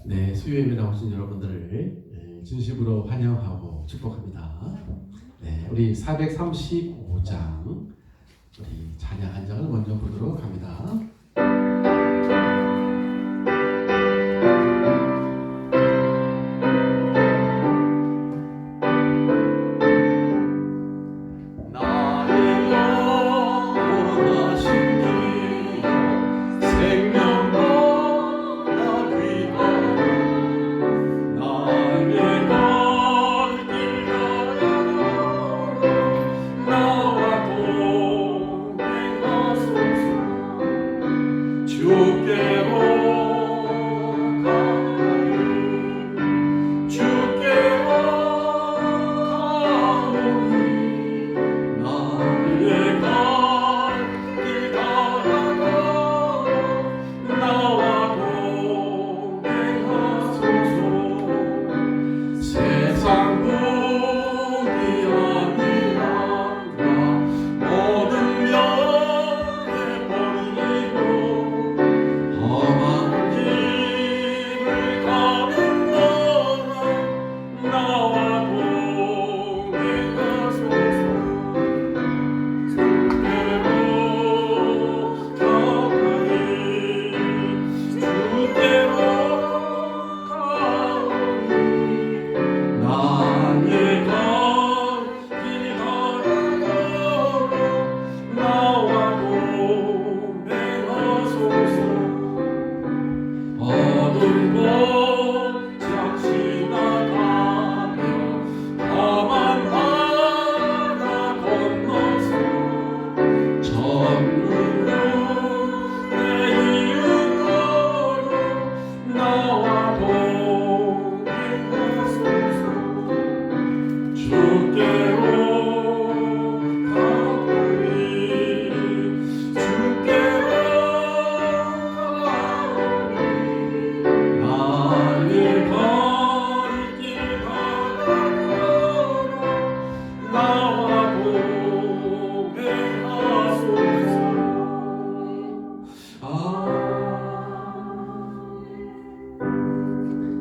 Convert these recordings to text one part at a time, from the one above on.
네, 수요예배 나오신 여러분들을 진심으로 환영하고 축복합니다. 네, 우리 435장 우리 찬양 한 장을 먼저 보도록 합니다.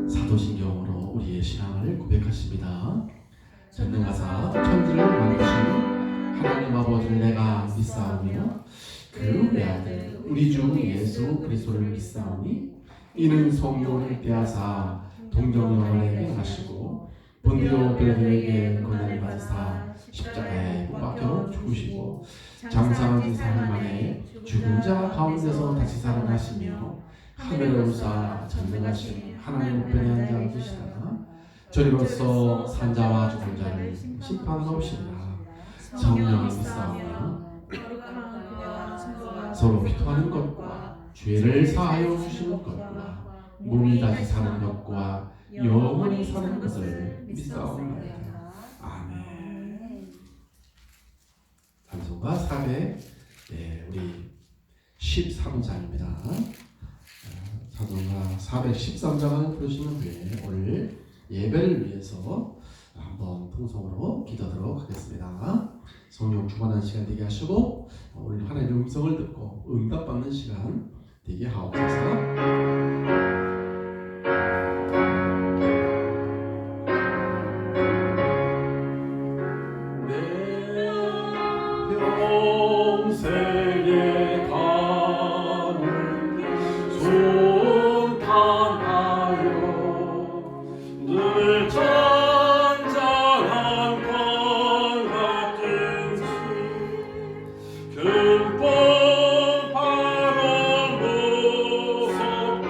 사도신경으로 우리의 신앙을 고백하십니다. 전능하사 천지를 만드신 하나님 아버지를 내가 믿사오며 그 외아들 우리 주 예수 그리스도를 믿사오니 이는 성령을 떼하사 동정여호와에게 하시고 본디오 빌라도에게 고난을 받으사 십자가에 못 박혀 죽으시고 장사한 지 사흘 만에 죽은 자 가운데서 다시 살아나시며 하늘에 오사 전능하신 하나님 우편에 앉아계시다가 저리로서 산자와 죽은 자를 심판하옵시리라. 성령을 믿사오며 서로 기도하는 것과 죄를 사하여 주시는 것과 몸이 다시 사는 것과 영원히 사는 것을 믿사옵나이다. 아멘. 찬송가 400 우리 13장입니다. 찬송가 413장을 부르시는 후에 오늘 예배를 위해서 한번 통성으로 기도하도록 하겠습니다. 성령 충만한 시간 되게 하시고 오늘 하나님의 음성을 듣고 응답받는 시간 되게 하옵소서. 금방 바람 무섭고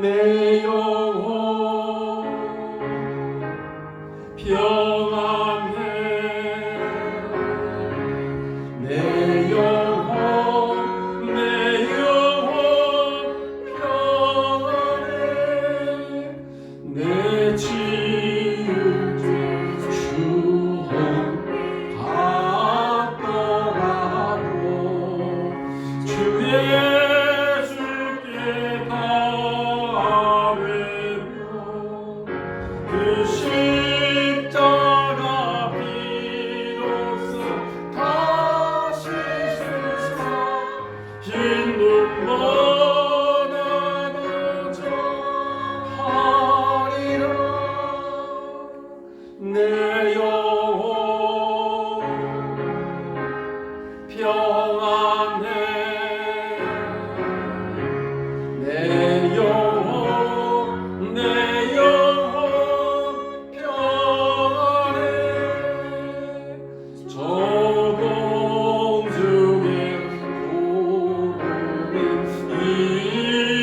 내 영혼 평안해 내 영혼 평안해 내 지은 주혼 같더라도 주 예수께 바라며 그 십자가 비로소 다시 세상 흰 눈보다 더저 하리라 내 영혼 평안해 내 영혼 평안해 저공 중에 구름이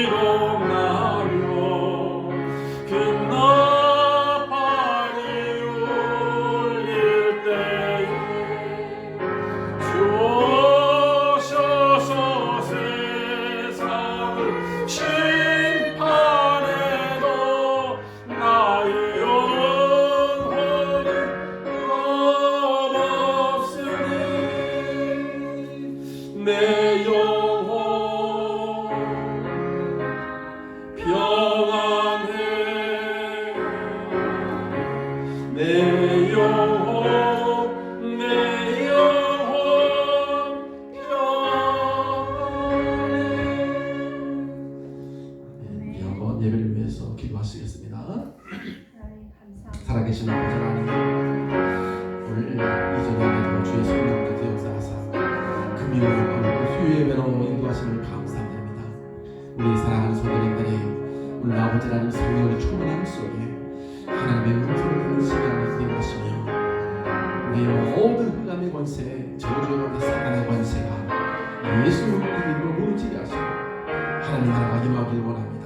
일어나며 그 나팔이 울릴 때에 주 오셔서 세상을 심판해도 나의 영혼은 없으니 내 영혼 평안해 내 영혼 평안해. 한번 예배를 위해서 기도하시겠습니다. 살아계신 아버지 하나님, 오늘 이전에도 주의 성령께서 역사하사 금요일과 수요 예배로 인도하심을 감사드립니다. 우리 사랑하는 성도님들이 오늘 아버지 하나님 성령의 충만함 속에 하나님의 음성을 듣는 시간이 되게 하시며 우리의 모든 흑암의 권세, 저주의 권세, 사단의 권세가 예수 그리스도로 무너지게 하시고 하나님 나라가 임하길 원합니다.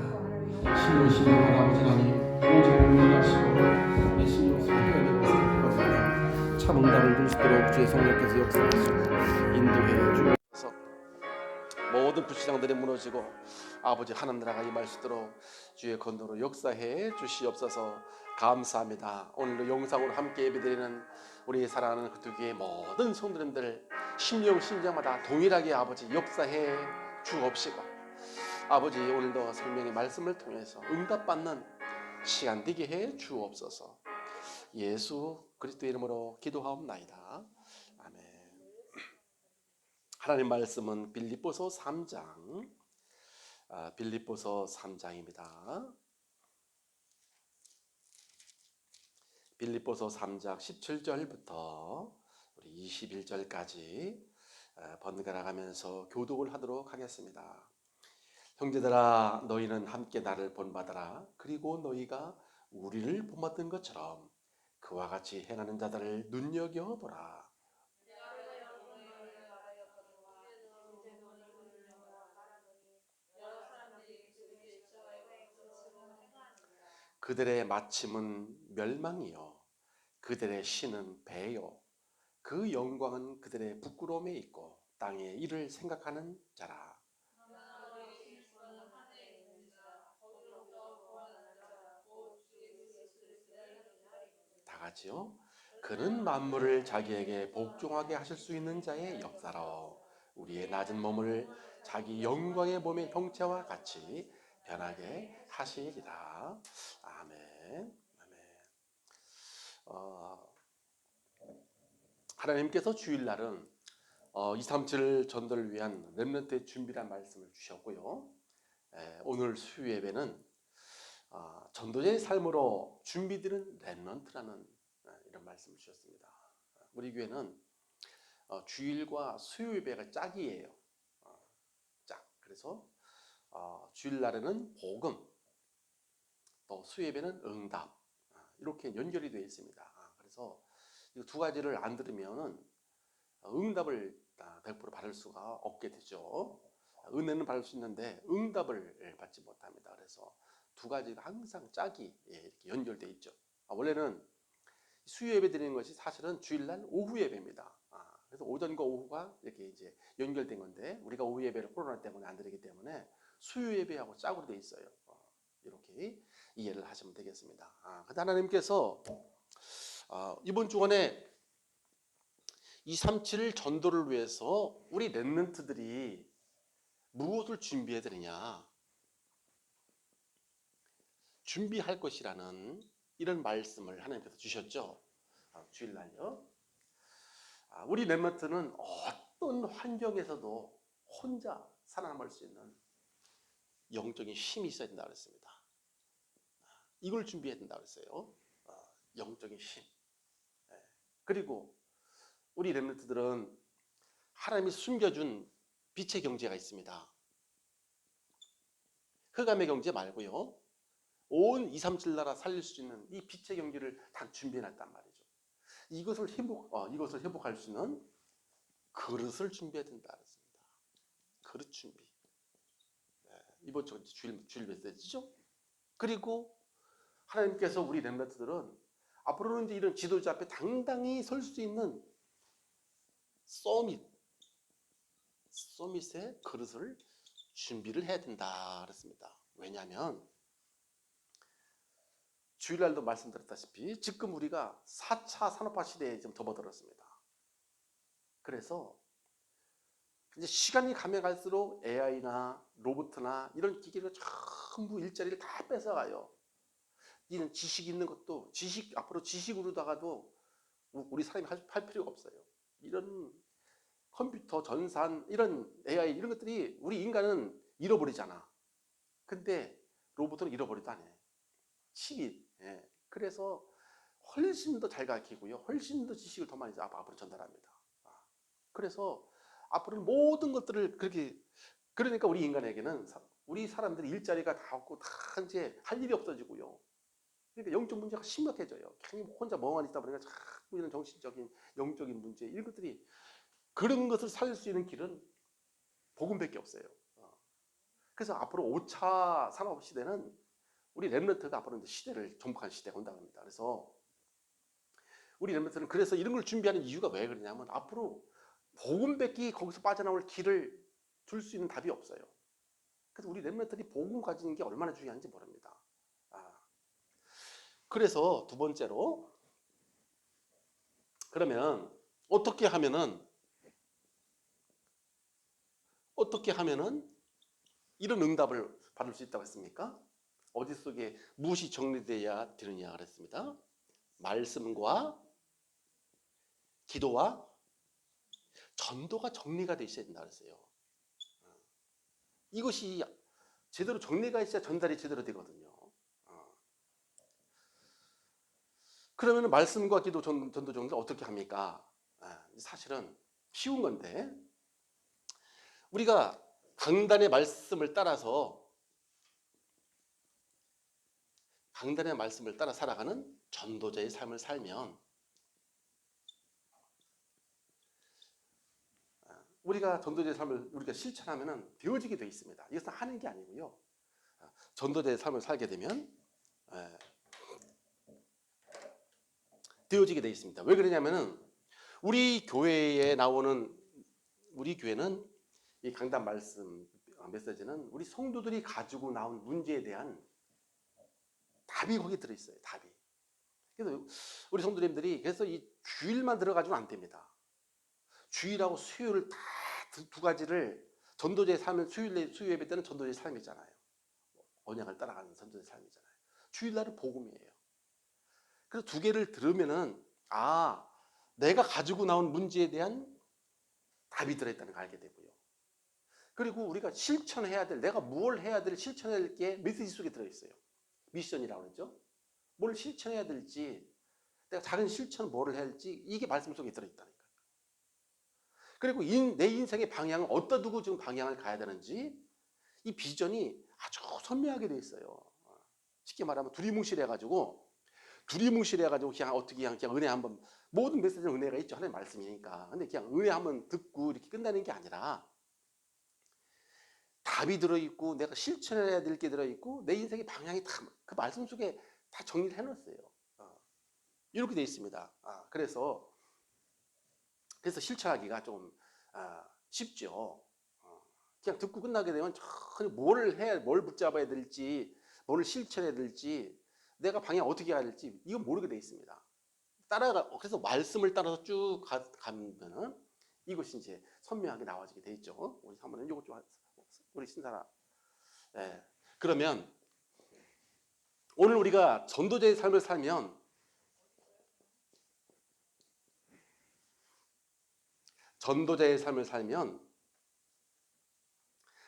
신령하신 아버지 하나님 오직 복을 하시고 내 신령 속에 참응답을 들 수 있도록 주의 성령께서 역사하시고 인도해 주옵소서. 모든 불신앙들이 무너지고 아버지 하나님 나라가 임할 수 있도록 주의 건도로 역사해 주시옵소서. 감사합니다. 오늘도 영상으로 함께 예배드리는 우리 사랑하는 그 두 교회의 모든 성도님들 심령마다 동일하게 아버지 역사해 주옵시고 아버지 오늘도 생명의 말씀을 통해서 응답받는 시간 되게 해 주옵소서. 예수 그리스도 이름으로 기도하옵나이다. 아멘. 하나님 말씀은 빌립보서 3장 빌립보서 3장입니다. 빌립보서 3장 17절부터 우리 21절까지 번갈아 가면서 교독을 하도록 하겠습니다. 형제들아 너희는 함께 나를 본받아라. 그리고 너희가 우리를 본받은 것처럼 그와 같이 행하는 자들을 눈여겨보라. 그들의 마침은 멸망이요 그들의 신은 배요 그 영광은 그들의 부끄러움에 있고 땅의 일을 생각하는 자라. 다 같이요. 그는 만물을 자기에게 복종하게 하실 수 있는 자의 역사로 우리의 낮은 몸을 자기 영광의 몸의 형체와 같이 변하게 하시리라. 아멘. 아멘. 하나님께서 주일날은 237 전도를 위한 렘넌트의 준비란 말씀을 주셨고요. 오늘 수요 예배는 전도자의 삶으로 준비되는 렘넌트라는 이런 말씀을 주셨습니다. 우리 교회는 주일과 수요 예배가 짝이에요. 짝. 그래서 주일날에는 복음, 또 수요 예배는 응답 이렇게 연결이 되어 있습니다. 그래서 이 두 가지를 안 들으면은 응답을 100% 받을 수가 없게 되죠. 은혜는 받을 수 있는데 응답을 받지 못합니다. 그래서 두 가지가 항상 짝이 이렇게 연결돼 있죠. 원래는 수요 예배 드리는 것이 사실은 주일날 오후 예배입니다. 그래서 오전과 오후가 이렇게 이제 연결된 건데 우리가 오후 예배를 코로나 때문에 안 드리기 때문에 수요 예배하고 짝으로 돼 있어요. 이렇게 이해를 하시면 되겠습니다. 근데 하나님께서 이번 주간에 237 전도를 위해서 우리 렘넌트들이 무엇을 준비해야 되느냐, 준비할 것이라는 이런 말씀을 하나님께서 주셨죠. 주일날요. 우리 렘넌트는 어떤 환경에서도 혼자 살아남을 수 있는 영적인 힘이 있어야 된다고 그랬습니다. 이걸 준비해야 된다고 그랬어요. 영적인 힘. 그리고 우리 렘넌트들은 하나님이 숨겨준 빛의 경제가 있습니다. 흑암의 경제 말고요. 온 237 나라 살릴 수 있는 이 빛의 경제를 다 준비해놨단 말이죠. 이것을 회복할 수 있는 그릇을 준비해야 된다 그랬습니다. 그릇 준비. 이번 주 주일 메시지죠. 그리고 하나님께서 우리 렘넌트들은 앞으로는 이제 이런 지도자 앞에 당당히 설 수 있는 서밋의 그릇을 준비를 해야 된다 그랬습니다. 왜냐하면 주일날도 말씀드렸다시피 지금 우리가 4차 산업화 시대에 좀 접어들었습니다. 그래서 이제 시간이 가면 갈수록 AI나 로봇이나 이런 기계가 전부 일자리를 다 뺏어가요. 이는 지식 있는 것도 앞으로 지식으로다가도 우리 사람이 할 필요가 없어요. 이런 컴퓨터, 전산, 이런 AI 이런 것들이 우리 인간은 잃어버리잖아. 근데 로봇은 잃어버리도 안 해. 칩이. 그래서 훨씬 더 잘 가르치고요. 훨씬 더 지식을 더 많이 앞으로 전달합니다. 그래서 앞으로는 모든 것들을 그러니까 우리 인간에게는 우리 사람들이 일자리가 다 없고 다 이제 할 일이 없어지고요. 그러니까 영적 문제가 심각해져요. 괜히 혼자 멍하니 있다 보니까 자꾸 이런 정신적인 영적인 문제 이런 것들이 그런 것을 살릴 수 있는 길은 복음밖에 없어요. 그래서 앞으로 5차 산업 시대는 우리 렘넌트가 앞으로 이제 시대를 정복한 시대가 온다고 합니다. 그래서 우리 렘넌트는 그래서 이런 걸 준비하는 이유가 왜 그러냐면 앞으로 복음밖에 거기서 빠져나올 길을 줄 수 있는 답이 없어요. 그래서 우리 렘넌트들이 복음 가지는 게 얼마나 중요한지 모릅니다. 그래서 두 번째로 그러면 어떻게 하면은 이런 응답을 받을 수 있다고 했습니까? 어디 속에 무엇이 정리되어야 되느냐 그랬습니다. 말씀과 기도와 전도가 정리가 되어 있어야 된다 그랬어요. 이것이 제대로 정리가 있어야 전달이 제대로 되거든요. 그러면 말씀과 기도, 전도 정도 어떻게 합니까? 사실은 쉬운 건데 우리가 강단의 말씀을 따라 살아가는 전도자의 삶을 살면 우리가 전도자의 삶을 우리가 실천하면 되어지게 되어 있습니다. 이것은 하는 게 아니고요. 전도자의 삶을 살게 되면 되어지게 되어 있습니다. 왜 그러냐면은 우리 교회는 이 강단 말씀 메시지는 우리 성도들이 가지고 나온 문제에 대한 답이 거기 들어있어요. 답이. 그래서 우리 성도님들이 그래서 이 주일만 들어가지고는 안 됩니다. 주일하고 수요일 다 두 가지를 전도자의 삶은 수요 예배 때는 전도자의 삶이잖아요. 언약을 따라가는 전도자의 삶이잖아요. 주일날은 복음이에요. 그래서 두 개를 들으면은 내가 가지고 나온 문제에 대한 답이 들어있다는 걸 알게 되고요. 그리고 우리가 내가 뭘 해야 될 실천해야 될 게 메시지 속에 들어있어요. 미션이라고 그러죠. 뭘 실천해야 될지, 내가 작은 실천 뭐를 해야 할지 이게 말씀 속에 들어있다니까요. 그리고 내 인생의 방향은 어디다 두고 지금 방향을 가야 되는지 이 비전이 아주 선명하게 되어 있어요. 쉽게 말하면 두리뭉실해가지고 그냥 어떻게 그냥 은혜 한번 모든 메시지는 은혜가 있죠. 하나님 말씀이니까. 근데 그냥 은혜 한번 듣고 이렇게 끝나는 게 아니라 답이 들어있고 내가 실천해야 될 게 들어있고 내 인생의 방향이 다 그 말씀 속에 다 정리를 해놨어요. 이렇게 돼 있습니다. 그래서 실천하기가 좀 쉽죠. 그냥 듣고 끝나게 되면 전혀 뭘 붙잡아야 될지, 뭘 실천해야 될지, 내가 방향 어떻게 가야 될지 이건 모르게 돼 있습니다. 그래서 말씀을 따라서 쭉 가면은 이것이 이제 선명하게 나와지게 돼 있죠. 우리 한번 이거 좀 우리 신사람. 예. 그러면 오늘 우리가 전도자의 삶을 살면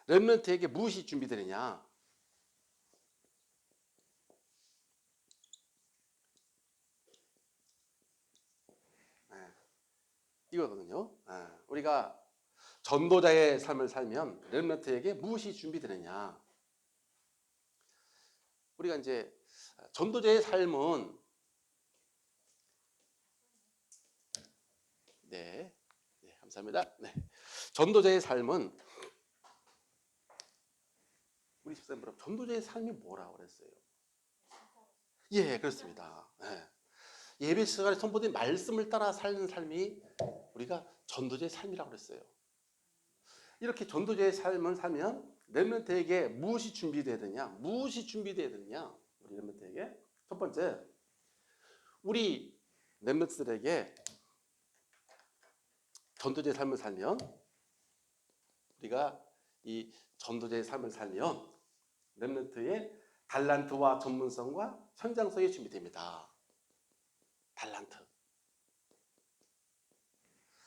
렘넌트에게 무엇이 준비되느냐? 이거거든요. 우리가 전도자의 삶을 살면 렘넌트에게 무엇이 준비되느냐? 우리가 이제 전도자의 삶은 네, 감사합니다. 네, 전도자의 삶은 우리 집사님 전도자의 삶이 뭐라고 그랬어요? 예, 그렇습니다. 예배 시간에 선포된 말씀을 따라 사는 삶이 우리가 전도자의 삶이라고 그랬어요. 이렇게 전도자의 삶을 살면 렘넌트에게 무엇이 준비되어야 되냐? 우리 렘넌트에게 첫 번째, 우리 렘넌트들에게 전도자의 삶을 살면 우리가 이 전도자의 삶을 살면 렘넌트의 달란트와 전문성과 현장성이 준비됩니다.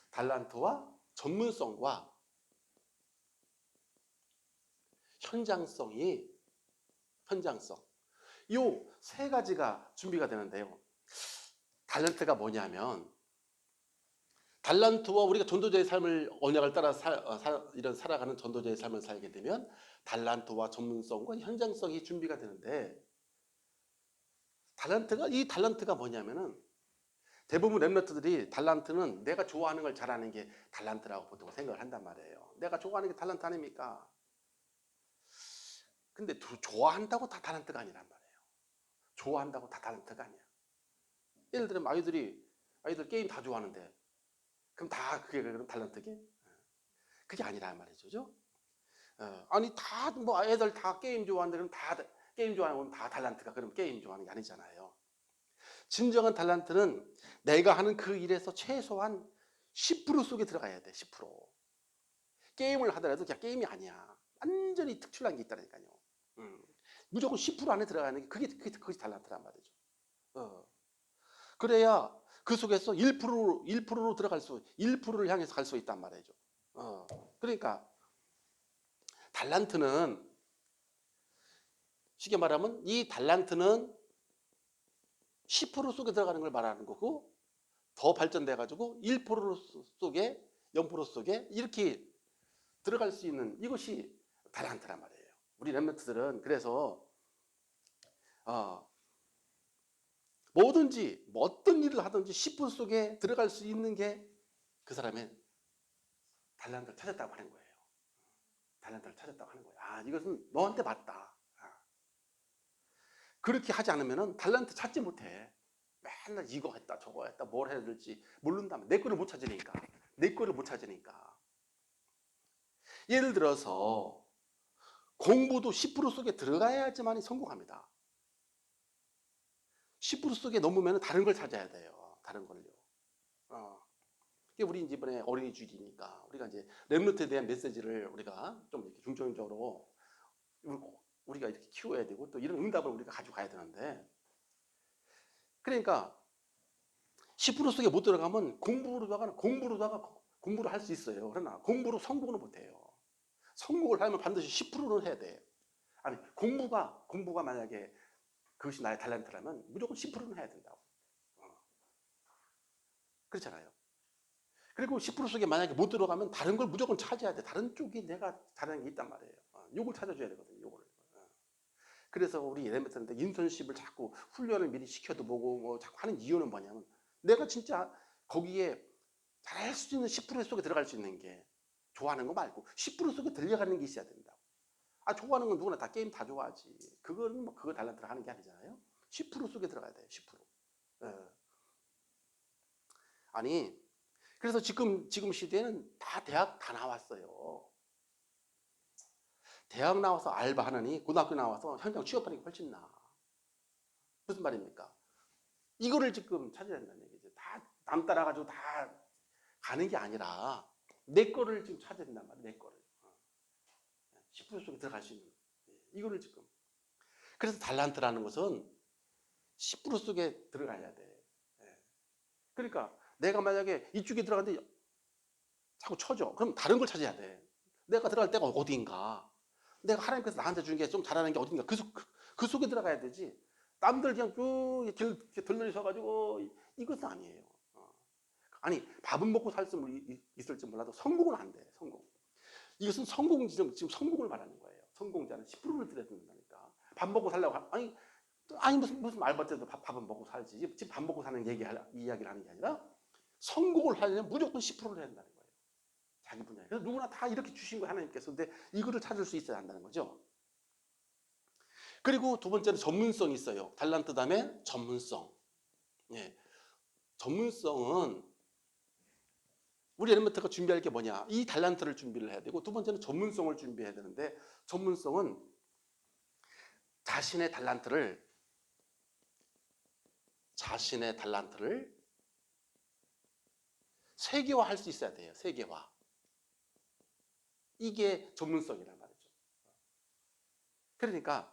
달란트와 전문성과 현장성. 이 세 가지가 준비가 되는데요. 달란트가 뭐냐면 달란트와 우리가 전도자의 삶을 언약을 따라 살아가는 전도자의 삶을 살게 되면 달란트와 전문성과 현장성이 준비가 되는데 이 달란트가 뭐냐면은 대부분 렘넌트들이 달란트는 내가 좋아하는 걸 잘하는 게 달란트라고 보통 생각을 한단 말이에요. 내가 좋아하는 게 달란트 아닙니까? 근데 좋아한다고 다 달란트가 아니란 말이에요. 좋아한다고 다 달란트가 아니야. 예를 들면 아이들 게임 다 좋아하는데 그럼 다 그게 그럼 달란트게? 그게 아니란 말이죠. 아니 다 뭐 애들 다 게임 좋아하는데 그럼 다 게임 좋아하는 건 다 달란트가 그럼 게임 좋아하는 게 아니잖아요. 진정한 달란트는 내가 하는 그 일에서 최소한 10% 속에 들어가야 돼. 10%. 게임을 하더라도 그냥 게임이 아니야. 완전히 특출난 게 있다니까요. 무조건 10% 안에 들어가는 게 그게 달란트란 말이죠. 그래야 그 속에서 1%로 들어갈 1%를 향해서 갈 수 있단 말이죠. 그러니까 달란트는 쉽게 말하면 이 달란트는 10% 속에 들어가는 걸 말하는 거고 더 발전돼 가지고 1% 속에 0% 속에 이렇게 들어갈 수 있는 이것이 달란트란 말이에요. 우리 렘넌트들은 그래서 뭐든지 어떤 일을 하든지 10% 속에 들어갈 수 있는 게 그 사람의 달란트를 찾았다고 하는 거예요. 이것은 너한테 맞다. 그렇게 하지 않으면 달란트 찾지 못해. 맨날 이거 했다 저거 했다 뭘 해야 될지 모른다면 내 거를 못 찾으니까. 예를 들어서 공부도 10% 속에 들어가야지만 성공합니다. 10% 속에 넘으면 다른 걸 찾아야 돼요. 다른 걸요. 우리 이번에 어린이 주일이니까 우리가 이제 렘넌트에 대한 메시지를 우리가 좀 이렇게 중점적으로 우리가 이렇게 키워야 되고 또 이런 응답을 우리가 가지고 가야 되는데 그러니까 10% 속에 못 들어가면 공부를 할 수 있어요. 그러나 공부로 성공을 못 해요. 성공을 하려면 반드시 10%는 해야 돼. 아니 공부가 만약에 그것이 나의 탤런트라면 무조건 10%는 해야 된다고. 그렇잖아요. 그리고 10% 속에 만약에 못 들어가면 다른 걸 무조건 찾아야 돼. 다른 쪽이 내가 잘하는 게 있단 말이에요. 요걸 찾아줘야 되거든요. 요걸. 그래서 우리 렘넌트한테 인턴십을 자꾸 훈련을 미리 시켜도 보고 뭐 자꾸 하는 이유는 뭐냐면 내가 진짜 거기에 잘할 수 있는 10% 속에 들어갈 수 있는 게 좋아하는 거 말고 10% 속에 들려가는 게 있어야 된다. 좋아하는 건 누구나 다 게임 다 좋아하지. 그거는 뭐 그거 달란트를 하는 게 아니잖아요. 10% 속에 들어가야 돼요. 10%. 예. 아니 그래서 지금 시대에는 다 대학 다 나왔어요. 대학 나와서 알바하느니 고등학교 나와서 현장 취업하는 게 훨씬 나아. 무슨 말입니까? 이거를 지금 찾아야 된다는 얘기죠. 다 남 따라가지고 다 가는 게 아니라 내 거를 지금 찾아야 된단 말이야. 내 거를. 10% 속에 들어갈 수 있는. 이거를 지금. 그래서 달란트라는 것은 10% 속에 들어가야 돼. 그러니까 내가 만약에 이쪽에 들어갔는데 자꾸 쳐져. 그럼 다른 걸 찾아야 돼. 내가 들어갈 데가 어디인가. 내가 하나님께서 나한테 준 게 좀 잘하는 게 어딘가. 그 속에 들어가야 되지. 남들 그냥 쭉 들러리 서가지고 이것은 아니에요. 아니 밥은 먹고 살 수 있을지 몰라도 성공은 안 돼. 성공. 이것은 성공 지금 성공을 말하는 거예요. 성공자는 10%를 들여야 된다니까. 밥 먹고 살려고 아니 무슨 알바때도 밥은 먹고 살지. 지금 밥 먹고 사는 이야기를 하는 게 아니라 성공을 하려면 무조건 10%를 해야 된다는 거예요. 자기 분야에. 그래서 누구나 다 이렇게 주신 거예요. 하나님께서. 근데 이거를 찾을 수 있어야 한다는 거죠. 그리고 두 번째는 전문성이 있어요. 달란트 다음에 전문성. 예. 전문성은 우리 엘리먼트가 준비할 게 뭐냐? 이 달란트를 준비를 해야 되고 두 번째는 전문성을 준비해야 되는데 전문성은 자신의 달란트를 세계화할 수 있어야 돼요. 세계화. 이게 전문성이란 말이죠. 그러니까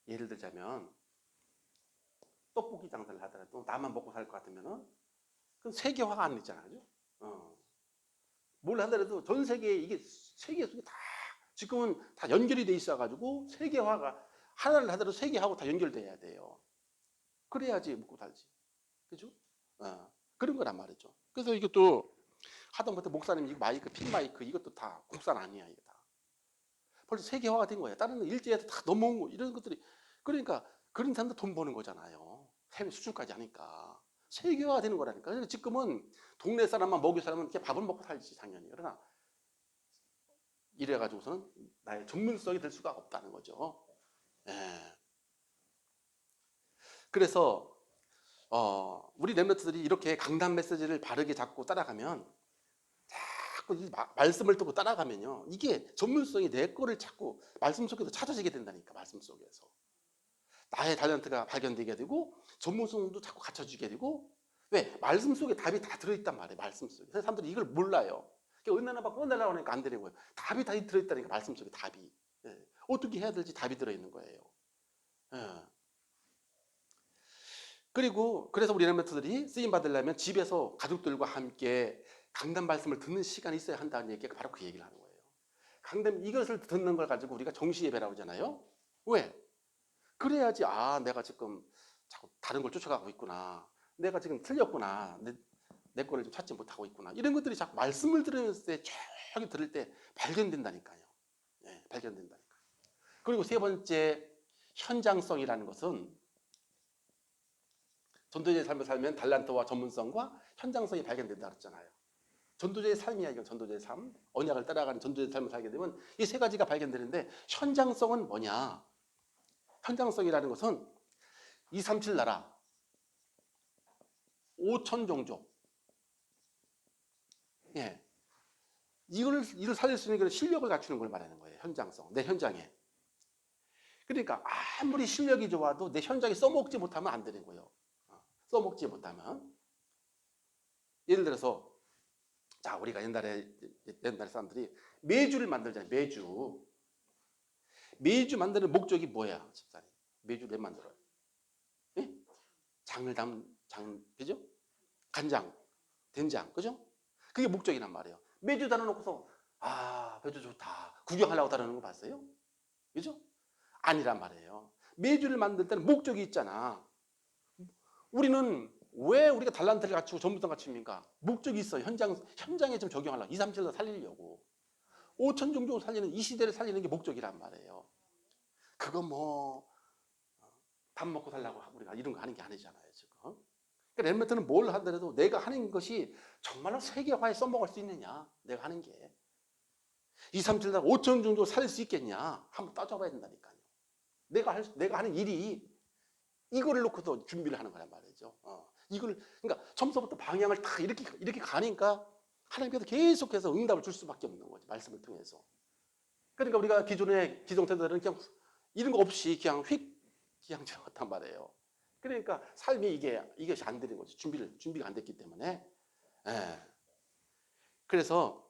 예를 들자면 떡볶이 장사를 하더라도 나만 먹고 살 것 같으면은 그건 세계화가 안 됐잖아요. 그죠? 뭘 하더라도 전 세계에 이게 세계 속에 다 지금은 다 연결이 돼 있어가지고 세계화가 하나를 하더라도 세계하고 다 연결돼야 돼요. 그래야지 먹고 살지. 그죠? 그런 거란 말이죠. 그래서 이것도 하다못해 목사님 이 마이크, 핀 마이크 이것도 다 국산 아니야. 이게 다. 벌써 세계화가 된 거예요. 다른 일제에서 다 넘어온 거 이런 것들이. 그러니까 그런 사람도 돈 버는 거잖아요. 해외 수출까지 하니까. 세계화가 되는 거라니까. 그래서 지금은 동네 사람만 먹일 사람은 그냥 밥을 먹고 살지 당연히. 그러나 이래가지고서는 나의 전문성이 될 수가 없다는 거죠. 예. 그래서 우리 랩런트들이 이렇게 강단 메시지를 바르게 잡고 따라가면 자꾸 이 말씀을 듣고 따라가면요. 이게 전문성이 내 거를 자꾸 말씀 속에서 찾아지게 된다니까. 말씀 속에서. 나의 탤런트가 발견되게 되고 전문성도 자꾸 갖춰지게 되고 왜? 말씀 속에 답이 다 들어있단 말이에요. 말씀 속에. 그래서 사람들이 이걸 몰라요. 은혜나 받고 은혜라고 하니까 안 되는 거예요. 답이 다 들어있다니까. 말씀 속에 답이. 예. 어떻게 해야 될지 답이 들어있는 거예요. 예. 그리고 그래서 우리 랩런트들이 쓰임 받으려면 집에서 가족들과 함께 강단 말씀을 듣는 시간이 있어야 한다는 얘기가 바로 그 얘기를 하는 거예요. 강단 이것을 듣는 걸 가지고 우리가 정시 예배라고 하잖아요. 왜? 그래야지 내가 지금 자꾸 다른 걸 쫓아가고 있구나. 내가 지금 틀렸구나. 내 거를 좀 찾지 못하고 있구나. 이런 것들이 자꾸 말씀을 들을 때 조용히 들을 때 발견된다니까요. 네, 발견된다니까요. 그리고 세 번째 현장성이라는 것은 전도자의 삶을 살면 달란트와 전문성과 현장성이 발견된다 그랬잖아요. 전도자의 삶이야. 이건 전도자의 삶. 언약을 따라가는 전도자의 삶을 살게 되면 이 세 가지가 발견되는데 현장성은 뭐냐? 현장성이라는 것은 237 나라 5천 종족. 예. 이를 살릴 수 있는 실력을 갖추는 걸 말하는 거예요. 현장성. 내 현장에. 그러니까 아무리 실력이 좋아도 내 현장에 써먹지 못하면 안 되는 거예요. 써먹지 못하면. 예를 들어서 자, 우리가 옛날 사람들이 메주를 만들잖아요. 메주 만드는 목적이 뭐야? 집사님. 메주를 왜 만들어요? 예? 그죠? 간장, 된장, 그죠? 그게 목적이란 말이에요. 메주 달아놓고서 메주 좋다. 구경하려고 달아놓은 거 봤어요? 그죠? 아니란 말이에요. 메주를 만들 때는 목적이 있잖아. 우리는 왜 우리가 달란트를 갖추고 전문성 갖춥니까? 목적이 있어요. 현장에 좀 적용하려고. 2, 3, 7을 살리려고. 5천 종족을 살리는 이 시대를 살리는 게 목적이란 말이에요. 그거 밥 먹고 살라고 우리가 이런 거 하는 게 아니잖아요. 지금. 그러니까 랩런트는 뭘 하더라도 내가 하는 것이 정말로 세계화에 써먹을 수 있느냐. 내가 하는 게. 2, 3, 7, 5천 정도 살 수 있겠냐? 한번 따져봐야 된다니까요. 내가 하는 일이 이거를 놓고도 준비를 하는 거란 말이죠. 이걸 그러니까 처음부터 방향을 다 이렇게 가니까 하나님께서 계속해서 응답을 줄 수밖에 없는 거지, 말씀을 통해서. 그러니까 우리가 기존의 기성세대들은 그냥 이런 거 없이 그냥 그냥 지나갔단 말이에요. 그러니까 삶이 이것이 안 되는 거지. 준비가 안 됐기 때문에. 예. 그래서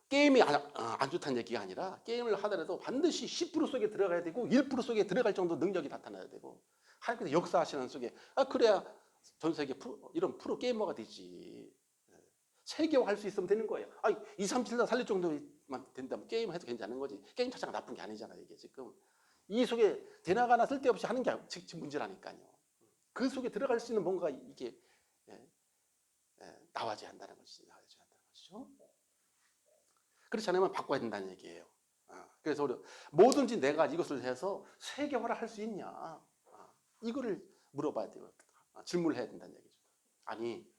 게임이 안 좋다는 얘기가 아니라 게임을 하더라도 반드시 10% 속에 들어가야 되고 1% 속에 들어갈 정도 능력이 나타나야 되고 하나님께서 역사하시는 속에 그래야 전 세계 이런 프로 게이머가 되지. 세계화할 수 있으면 되는 거예요. 2, 3, 7다 살릴 정도만 된다면 게임 해도 괜찮은 거지. 게임 자체가 나쁜 게 아니잖아요. 이게 지금 이 속에 대나가나 쓸데없이 하는 게 지금 문제라니까요. 그 속에 들어갈 수 있는 뭔가 이게 나와줘야 한다는 것이죠. 그렇지 않으면 바꿔야 된다는 얘기예요. 그래서 우리 뭐든지 내가 이것을 해서 세계화를 할 수 있냐, 이거를 물어봐야 돼요. 질문을 해야 된다는 얘기죠. 아니,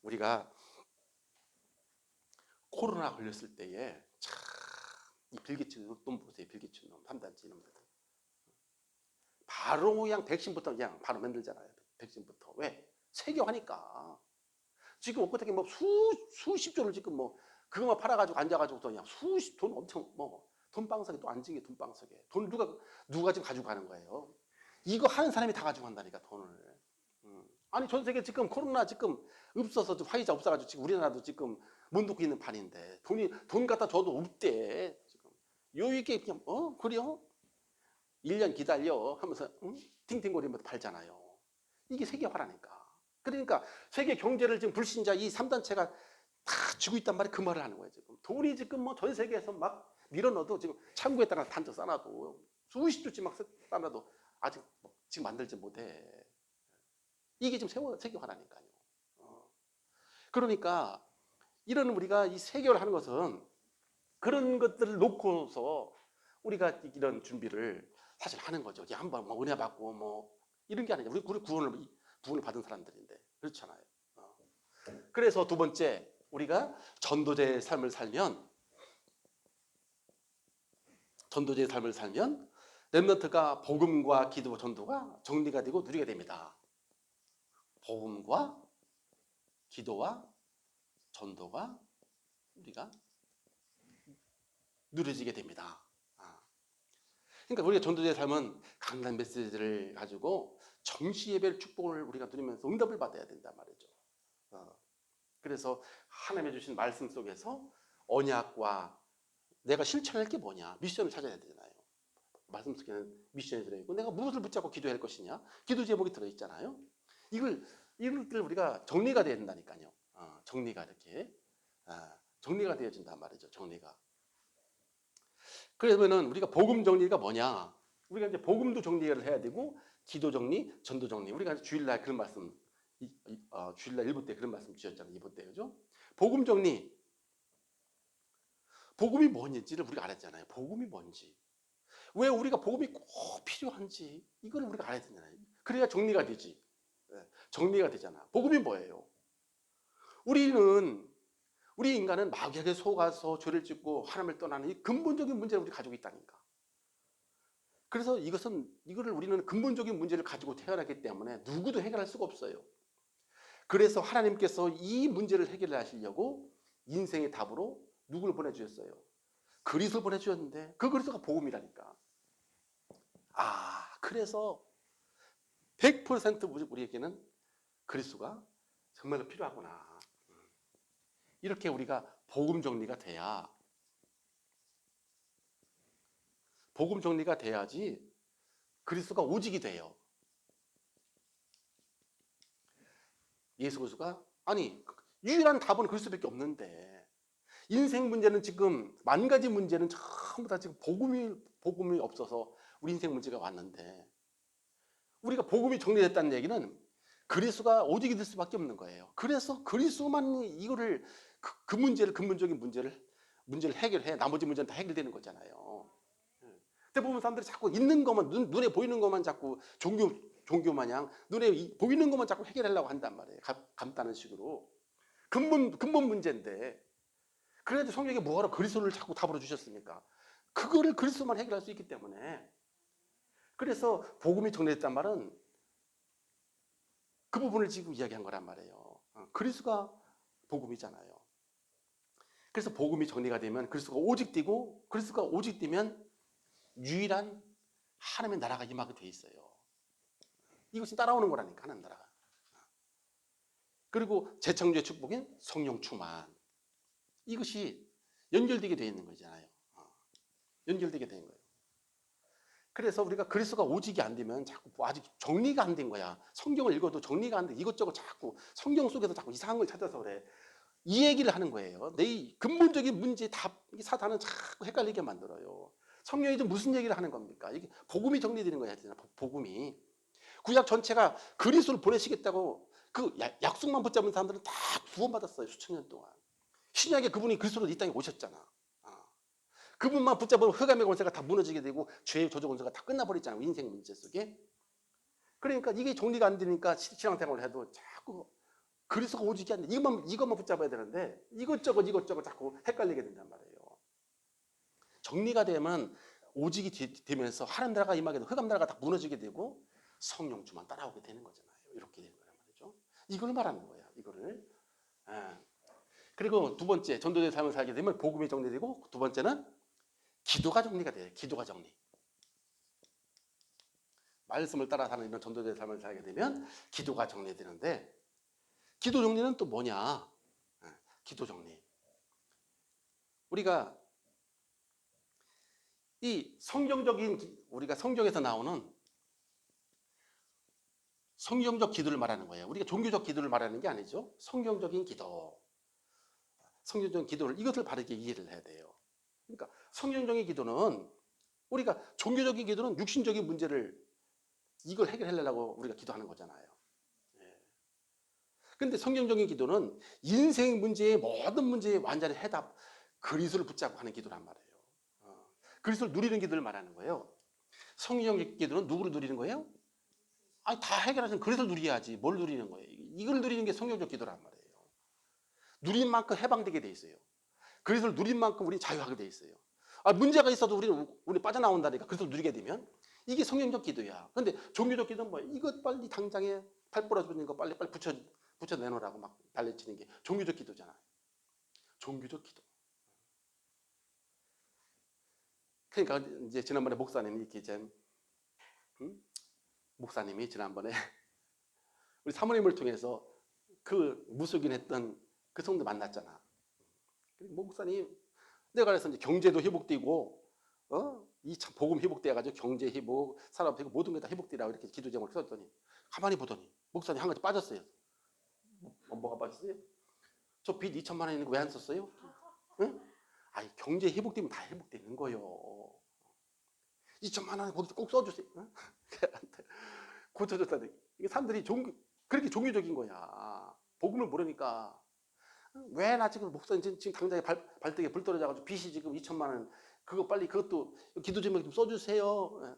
우리가 코로나 걸렸을 때에 참 이 빌기츠 놈 보세요. 빌기츠 놈, 3단지 놈들 바로 그냥 백신부터 그냥 바로 만들잖아요. 백신부터. 왜? 세계화니까. 지금 엊그저께 뭐 수십 조를 지금 뭐 그것만 팔아가지고 앉아가지고 또 그냥 돈 엄청 뭐 돈방석에 또 앉은 게 돈방석에 돈 누가 지금 가지고 가는 거예요. 이거 하는 사람이 다 가지고 간다니까 돈을. 아니 전 세계 지금 코로나 지금 없어서 화이자 없어가지고 지금 우리나라도 지금 못 놓고 있는 판인데 돈 갖다 줘도 없대 지금. 요이게 그냥 그래요? 1년 기다려 하면서 팅팅거리면서 팔잖아요. 이게 세계화라니까. 그러니까 세계 경제를 지금 불신자 이 3단체가 다 쥐고 있단 말이 그 말을 하는 거예요. 지금 돈이 지금 뭐 전 세계에서 막 밀어넣어도 지금 창고에다가 단적 싸놔도 수십 조씩 막 싸놔도 아직 지금 만들지 못해. 이게 지금 세계화라니까요. 그러니까 이런 우리가 이 세계화를 하는 것은 그런 것들을 놓고서 우리가 이런 준비를 사실 하는 거죠. 한번 뭐 은혜 받고 뭐 이런 게 아니라 우리 구원을 받은 사람들인데 그렇잖아요. 그래서 두 번째 우리가 전도자의 삶을 살면 렘넌트가 복음과 기도 전도가 정리가 되고 누리게 됩니다. 복음과 기도와 전도가 우리가 누려지게 됩니다. 그러니까 우리가 전도자의 삶은 강단 메시지를 가지고 정시 예배를 축복을 우리가 누리면서 응답을 받아야 된단 말이죠. 그래서 하나님이 주신 말씀 속에서 언약과 내가 실천할 게 뭐냐, 미션을 찾아야 되잖아요. 말씀 속에는 미션이 들어있고 내가 무엇을 붙잡고 기도할 것이냐, 기도 제목이 들어있잖아요. 이걸 우리가 정리가 돼야 된다니까요. 정리가 이렇게 정리가 되어진단 말이죠. 정리가. 그러면은 우리가 복음 정리가 뭐냐? 우리가 이제 복음도 정리를 해야 되고 기도 정리, 전도 정리. 우리가 주일날 그런 말씀, 주일날 1부 때 그런 말씀 주셨잖아요. 2부 때 그죠? 복음 정리. 복음이 뭔지를 우리가 알았잖아요. 복음이 뭔지. 왜 우리가 복음이 꼭 필요한지 이걸 우리가 알아야 되잖아요. 그래야 정리가 되지. 정리가 되잖아. 복음이 뭐예요? 우리 인간은 마귀에게 속아서 죄를 짓고 하나님을 떠나는 이 근본적인 문제를 우리 가지고 있다니까. 그래서 이거를 우리는 근본적인 문제를 가지고 태어났기 때문에 누구도 해결할 수가 없어요. 그래서 하나님께서 이 문제를 해결하시려고 인생의 답으로 누구를 보내주셨어요? 그리스도를 보내주셨는데 그 그리스도가 복음이라니까. 그래서 100% 우리에게는 그리스도가 정말로 필요하구나. 이렇게 우리가 복음 정리가 돼야지 그리스도가 오직이 돼요. 예수 그리스도가 유일한 답은 그리스도밖에 없는데 인생 문제는 지금 만 가지 문제는 전부 다 지금 복음이 없어서 우리 인생 문제가 왔는데 우리가 복음이 정리됐다는 얘기는 그리스도가 오직이 될 수밖에 없는 거예요. 그래서 그리스도만 이거를 그 문제를 근본적인 문제를 해결해 나머지 문제는 다 해결되는 거잖아요. 대부분 사람들이 자꾸 있는 것만 눈에 보이는 것만 자꾸 종교 마냥 눈에 보이는 것만 자꾸 해결하려고 한단 말이에요. 감다는 식으로 근본 문제인데 그래도 성경에 뭐하러 그리스도를 자꾸 답으로 주셨습니까? 그거를 그리스도만 해결할 수 있기 때문에. 그래서 복음이 정리됐단 말은 그 부분을 지금 이야기한 거란 말이에요. 그리스도가 복음이잖아요. 그래서 복음이 정리가 되면 그리스도가 오직 뛰고, 그리스도가 오직 뛰면 유일한 하나님의 나라가 임하게 돼 있어요. 이것이 따라오는 거라니까, 하나님 나라가. 그리고 재창조의 축복인 성령 충만, 이것이 연결되게 되어 있는 거잖아요. 연결되게 되는 거예요. 그래서 우리가 그리스도가 오직이 안 되면 자꾸 아직 정리가 안 된 거야. 성경을 읽어도 정리가 안 돼. 이것저것 자꾸 성경 속에서 자꾸 이상한 걸 찾아서 그래. 이 얘기를 하는 거예요. 내 근본적인 문제 답, 사단은 자꾸 헷갈리게 만들어요. 성경이 좀 무슨 얘기를 하는 겁니까? 이게 복음이 정리되는 거야. 복음이. 구약 전체가 그리스도를 보내시겠다고 그 약속만 붙잡은 사람들은 다 구원받았어요. 수천 년 동안. 신약에 그분이 그리스도로 이 땅에 오셨잖아. 그분만 붙잡으면 흑암의 권세가 다 무너지게 되고 죄의 조적 권세가 다 끝나버리잖아요. 인생 문제 속에. 그러니까 이게 정리가 안 되니까 신앙생활을 해도 자꾸 그리스도가 오직이 안 돼. 이것만 붙잡아야 되는데 이것저것 자꾸 헷갈리게 된단 말이에요. 정리가 되면 오직이 되면서 하나님 나라가 임하게 되고 흑암 나라가 다 무너지게 되고 성령 주만 따라오게 되는 거잖아요. 이렇게 되는 거란 말이죠. 이걸 말하는 거야. 이거를. 예. 그리고 두 번째, 전도자의 삶을 살게 되면 복음이 정리되고, 두 번째는 기도가 정리가 돼요. 기도가 정리. 말씀을 따라 사는 이런 전도자의 삶을 살게 되면 기도가 정리되는데, 기도 정리는 또 뭐냐? 기도 정리. 우리가 이 우리가 성경에서 나오는 성경적 기도를 말하는 거예요. 우리가 종교적 기도를 말하는 게 아니죠. 성경적인 기도. 성경적인 기도를, 이것을 바르게 이해를 해야 돼요. 그러니까 성경적인 기도는, 우리가 종교적인 기도는 육신적인 문제를 이걸 해결하려고 우리가 기도하는 거잖아요. 근데 성경적인 기도는 인생 문제의 모든 문제의 완전히 해답, 그리스도를 붙잡고 하는 기도란 말이에요. 그리스도를 누리는 기도를 말하는 거예요. 성경적 기도는 누구를 누리는 거예요? 아니, 다 해결하시면 그리스도를 누려야지. 뭘 누리는 거예요? 이걸 누리는 게 성경적 기도란 말이에요. 누린 만큼 해방되게 돼 있어요. 그리스도를 누린 만큼 우리 자유하게 돼 있어요. 문제가 있어도 우리 빠져나온다니까. 그리스도를 누리게 되면 이게 성경적 기도야. 근데 종교적 기도는 뭐야? 이것 빨리 당장에 팔 부러지는 거 빨리 붙여 내놓으라고 막 달래치는 게 종교적 기도잖아요. 종교적 기도. 그러니까 이제 지난번에 목사님이 이렇게 목사님이 지난번에 우리 사모님을 통해서 그 무속인했던 그 성도 만났잖아. 목사님, 내가 그래서 이제 경제도 회복되고, 이 참 복음 회복돼가지고 경제 회복, 산업 회복, 모든 게 다 회복되라고 이렇게 기도 제목을 썼더니 가만히 보더니 목사님 한 가지 빠졌어요. 뭐가 빠졌어요? 저 빚 2천만 원 있는 거 왜 안 썼어요? 응? 아니, 경제 회복되면 다 회복되는 거요. 2천만 원 거기서 꼭 써주세요. 응? 고쳐줬다니. 이게 사람들이 그렇게 종교적인 거야. 복음을 모르니까. 왜 나 지금 목사님 지금 당장에 발등에 불 떨어져가지고 빚이 지금 2천만 원, 그거 빨리 그것도 기도 제목 좀 써주세요.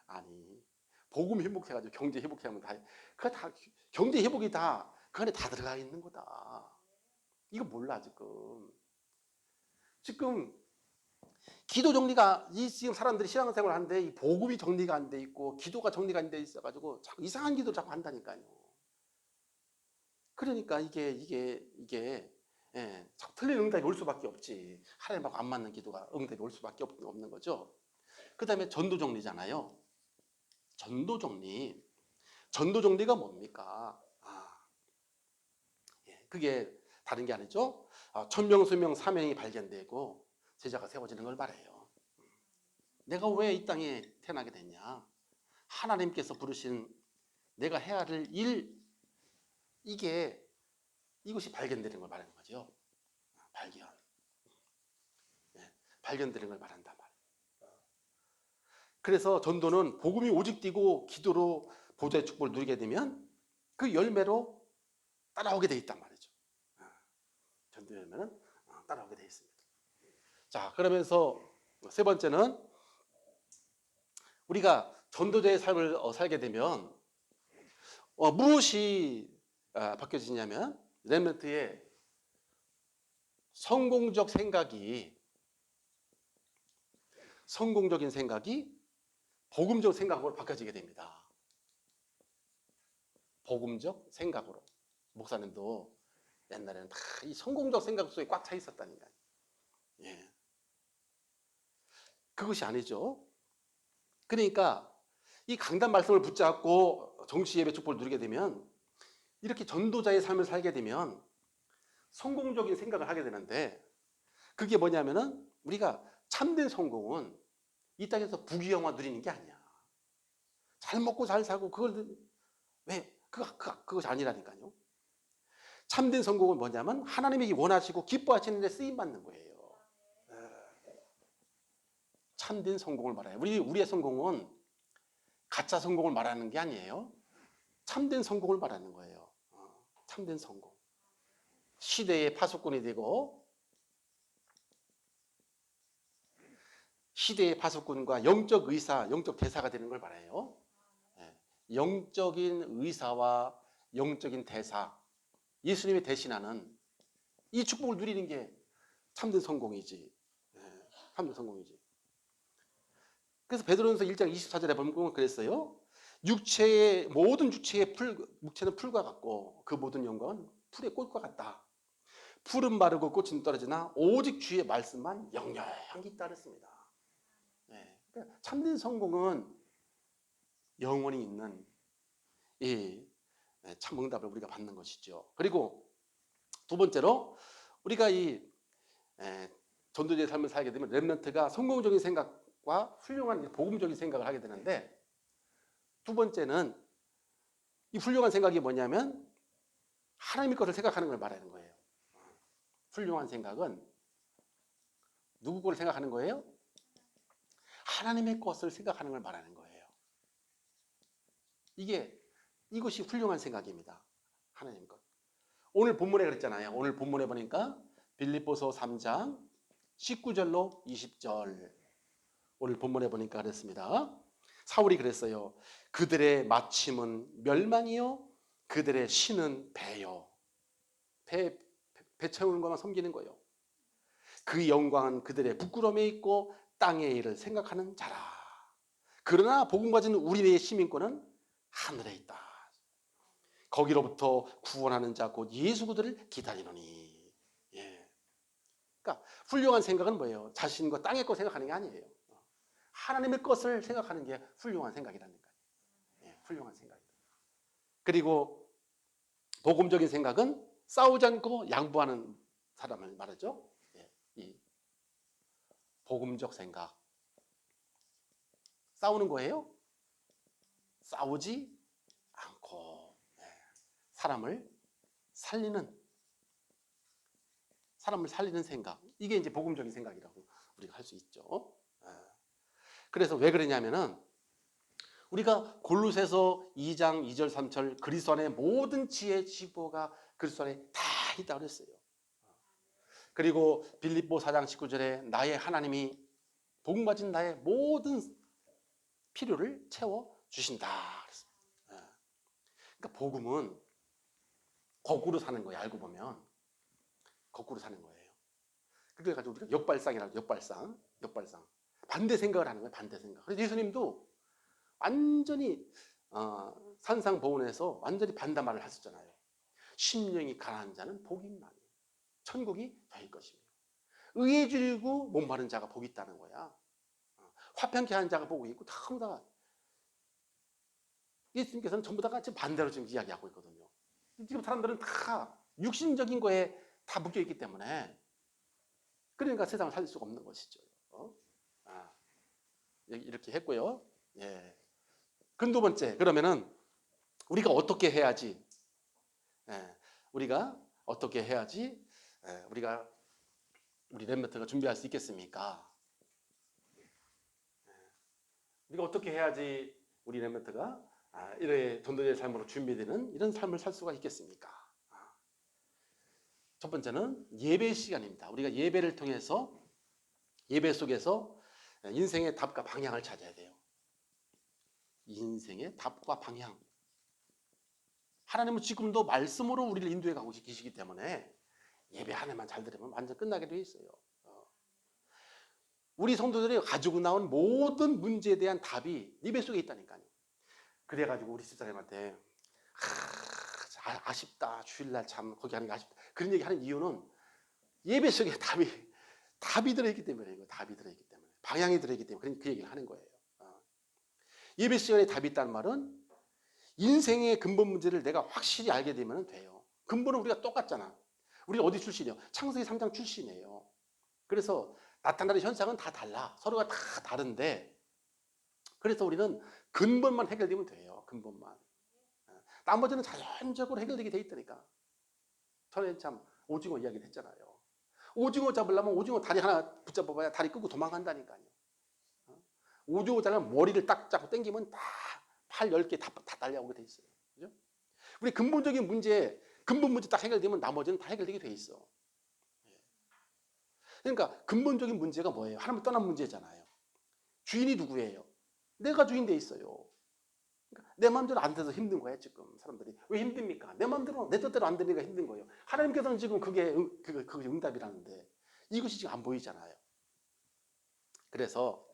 아니, 복음 회복해가지고 경제 회복하면 그거 다 경제 회복이 다 그 안에 다 들어가 있는 거다. 이거 몰라 지금 기도 정리가, 지금 사람들이 신앙생활 하는데 이 복음이 정리가 안 돼 있고 기도가 정리가 안 돼 있어가지고 자꾸 이상한 기도 자꾸 한다니까요. 그러니까 이게 자꾸 틀린 응답이 올 수밖에 없지. 하나님하고 안 맞는 기도가 응답이 올 수밖에 없는 거죠. 그 다음에 전도 정리잖아요. 전도 정리가 뭡니까? 그게 다른 게 아니죠. 천명수명 사명이 발견되고 제자가 세워지는 걸 말해요. 내가 왜 이 땅에 태어나게 됐냐? 하나님께서 부르신 내가 해야 할 일, 이것이 발견되는 걸 말하는 거죠. 발견되는 걸 말한단 말이에요. 그래서 전도는 복음이 오직 뛰고 기도로 보좌의 축복을 누리게 되면 그 열매로 따라오게 돼 있단 말이죠. 전도 열매는 따라오게 돼 있습니다. 자, 그러면서 세 번째는 우리가 전도자의 삶을 살게 되면 무엇이 바뀌어지냐면 렘넌트의 성공적인 생각이 복음적 생각으로 바뀌어지게 됩니다. 복음적 생각으로. 목사님도 옛날에는 다 이 성공적 생각 속에 꽉 차 있었다니까요. 예. 그것이 아니죠. 그러니까 이 강단 말씀을 붙잡고 정시 예배 축복을 누리게 되면, 이렇게 전도자의 삶을 살게 되면 성공적인 생각을 하게 되는데, 그게 뭐냐면은 우리가 참된 성공은 이 땅에서 부귀영화 누리는 게 아니야. 잘 먹고 잘 살고 그걸 왜 그것이 아니라니까요. 참된 성공은 뭐냐면 하나님이 원하시고 기뻐하시는 데 쓰임 받는 거예요. 참된 성공을 말해요. 우리의 성공은 가짜 성공을 말하는 게 아니에요. 참된 성공을 말하는 거예요. 참된 성공. 시대의 파수꾼이 되고, 시대의 파수꾼과 영적 의사, 영적 대사가 되는 걸 말해요. 영적인 의사와 영적인 대사, 예수님이 대신하는 이 축복을 누리는 게 참된 성공이지. 참된 성공이지. 그래서 베드로전서 1장 24절에 보면 그랬어요. 모든 육체는 풀과 같고 그 모든 영광은 풀의 꽃과 같다. 풀은 마르고 꽃은 떨어지나 오직 주의 말씀만 영영히 따르습니다. 그러니까 참된 성공은 영원히 있는 이 참응답을 우리가 받는 것이죠. 그리고 두 번째로, 우리가 이 전도자의 삶을 살게 되면 렘넌트가 성공적인 생각과 훌륭한 복음적인 생각을 하게 되는데, 두 번째는 이 훌륭한 생각이 뭐냐면 하나님의 것을 생각하는 걸 말하는 거예요. 훌륭한 생각은 누구 것을 생각하는 거예요? 하나님의 것을 생각하는 걸 말하는 거예요. 이것이 훌륭한 생각입니다. 하나님 것. 오늘 본문에 그랬잖아요. 오늘 본문에 보니까 빌립보서 3장 19절로 20절. 오늘 본문에 보니까 그랬습니다. 사울이 그랬어요. 그들의 마침은 멸망이요, 그들의 신은 배요. 배 채우는 것만 섬기는 거예요. 그 영광은 그들의 부끄러움에 있고 땅의 일을 생각하는 자라. 그러나 복음 가진 우리의 시민권은 하늘에 있다. 거기로부터 구원하는 자 곧 예수 그들을 기다리노니. 그러니까 훌륭한 생각은 뭐예요? 자신과 땅의 것 생각하는 게 아니에요. 하나님의 것을 생각하는 게 훌륭한 생각이라는 거예요. 훌륭한 생각이다. 그리고 복음적인 생각은 싸우지 않고 양보하는 사람을 말하죠. 이 복음적 생각. 싸우는 거예요? 싸우지 않고 사람을 살리는 생각. 이게 이제 복음적인 생각이라고 우리가 할 수 있죠. 그래서 왜 그러냐면은 우리가 골로새서 2장 2절 3절 그리스도 안에 모든 지혜 지보가 그리스도 안에 다 있다고 그랬어요. 그리고 빌립보 4장 19절에 나의 하나님이 복음 가진 나의 모든 필요를 채워 주신다. 그러니까 복음은 거꾸로 사는 거예요. 알고 보면 거꾸로 사는 거예요. 그래가지고 우리가 역발상이라고, 역발상 반대 생각을 하는 거예요. 반대 생각. 그래서 예수님도 완전히 산상보훈에서 완전히 반대말을 하셨잖아요. 심령이 가난한 자는 복이 있나니 천국이 너희 것이며 의에 줄이고 목마른 자가 복이 있다는 거야. 화평케 하는 자가 복이 있고, 전부 다 예수님께서는 전부 다 같이 반대로 지금 이야기하고 있거든요. 지금 사람들은 다 육신적인 거에 다 묶여 있기 때문에, 그러니까 세상을 살릴 수가 없는 것이죠. 이렇게 했고요. 그럼 두 번째, 그러면은 우리가 어떻게 해야지? 우리가 우리 렘넌트가 준비할 수 있겠습니까? 우리가 어떻게 해야지 우리 렘넌트가 이런 전도자의 삶으로 준비되는 이런 삶을 살 수가 있겠습니까? 첫 번째는 예배 시간입니다. 우리가 예배를 통해서, 예배 속에서 인생의 답과 방향을 찾아야 돼요. 인생의 답과 방향. 하나님은 지금도 말씀으로 우리를 인도해 가고 계시기 때문에 예배 하나만 잘 들으면 완전 끝나게 돼 있어요. 우리 성도들이 가지고 나온 모든 문제에 대한 답이 예배 속에 있다니까요. 그래가지고 우리 집사람한테 아쉽다. 주일날 참 거기 하는 게 아쉽다. 그런 얘기 하는 이유는 예배 속에 답이 들어있기 때문에 답이 들어있기 때문에 방향이 들어있기 때문에 그 얘기를 하는 거예요. 예배 시간에 답이 있다는 말은 인생의 근본 문제를 내가 확실히 알게 되면 돼요. 근본은 우리가 똑같잖아. 우리 어디 출신이에요? 창세기 3장 출신이에요. 그래서 나타나는 현상은 다 달라. 서로가 다 다른데 그래서 우리는 근본만 해결되면 돼요. 근본만. 나머지는 자연적으로 해결되게 돼 있다니까. 전에 참 오징어 이야기를 했잖아요. 오징어 잡으려면 오징어 다리 하나 붙잡아봐야 다리 끄고 도망간다니까요. 오징어 잡으면 머리를 딱 잡고 당기면 다 팔 10개 다 달려오게 돼 있어요. 그죠? 우리 근본적인 문제, 근본 문제 딱 해결되면 나머지는 다 해결되게 돼 있어. 그러니까 근본적인 문제가 뭐예요? 하나님 떠난 문제잖아요. 주인이 누구예요? 내가 주인 돼 있어요. 그러니까 내 마음대로 안 돼서 힘든 거예요. 지금 사람들이 왜 힘듭니까? 내 마음대로 내 뜻대로 안 되니까 힘든 거예요. 하나님께서는 지금 그게 응답이라는데 이것이 지금 안 보이잖아요. 그래서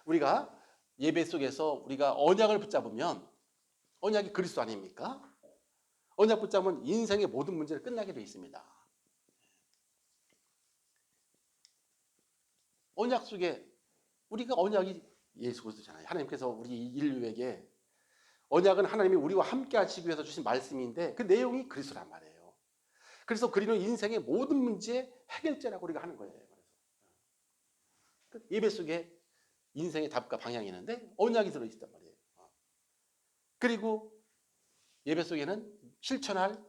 우리가 예배 속에서 우리가 언약을 붙잡으면 언약이 그리스도 아닙니까? 언약 붙잡으면 인생의 모든 문제를 끝나게 되어 있습니다. 언약 속에 우리가 언약이 예수 그리스도잖아요. 하나님께서 우리 인류에게 언약은 하나님이 우리와 함께 하시기 위해서 주신 말씀인데 그 내용이 그리스도란 말이에요. 그래서 그리는 인생의 모든 문제의 해결제라고 우리가 하는 거예요. 그래서 예배 속에 인생의 답과 방향이 있는데 언약이 들어있단 말이에요. 그리고 예배 속에는 실천할